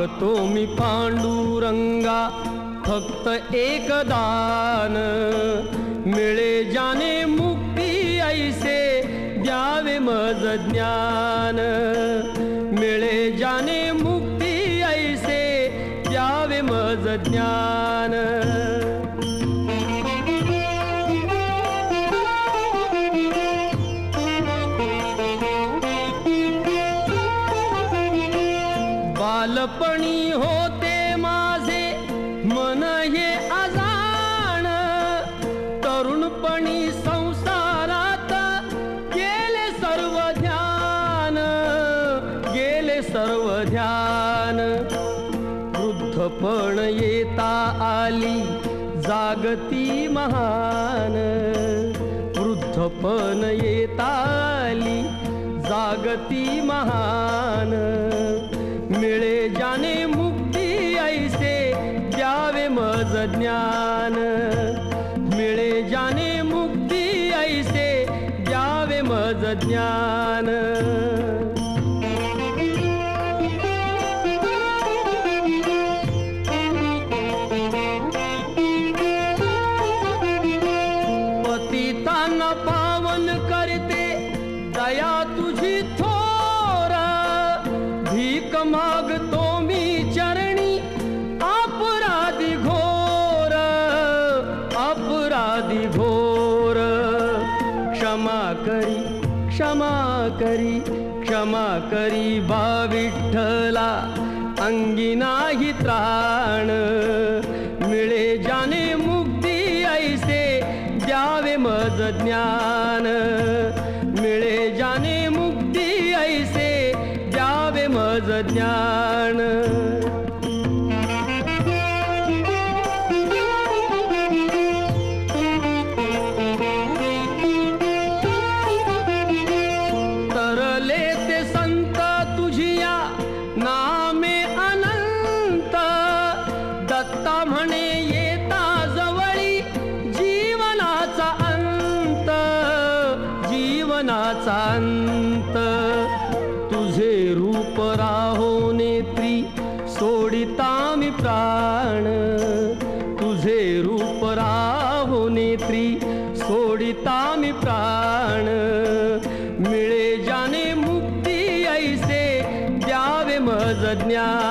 मागतो मी पांडुरंगा फक्त एक दान, मिळे जाने मुक्ती ऐसे द्यावे मज ज्ञान, मिळे जाने मुक्ती ऐसे द्यावे मज ज्ञान। बालपणी होते माझे मन हे अजाण, तरुणपणी संसारात गेले सर्व ध्यान, गेले सर्व ध्यान। वृद्धपण येता आली जागती महान, वृद्धपण येता आली जागती महान, मिळे जाने मुक्ती ऐसे द्यावे मज ज्ञान, मिळे जाने मुक्ती ऐसे द्यावे मज ज्ञान। पतितांना पावन करते दया तुझी थोर, भीक मागतो मी चरणी अपराधी घोर, अपराधी घोर। क्षमा करी क्षमा करी क्षमा करी बा विठ्ठला, अंगी नाही त्राण, मिळे जाने मुक्ती ऐसे द्यावे मज ज्ञान, मिळे जाने मुक्ती ऐसे द्यावे मज ज्ञान। तरले ते संत तुझिया नामे अनंत, दत्ता म्हणे येता जवळी जीवनाचा अंत, जीवनाचा अंत। तुझे रूप राहो नेत्री सोडिता मी प्राण, तुझे रूप राहो नेत्री सोडिता मी प्राण, मिळे जाने मुक्ती ऐसे द्यावे मज ज्ञान।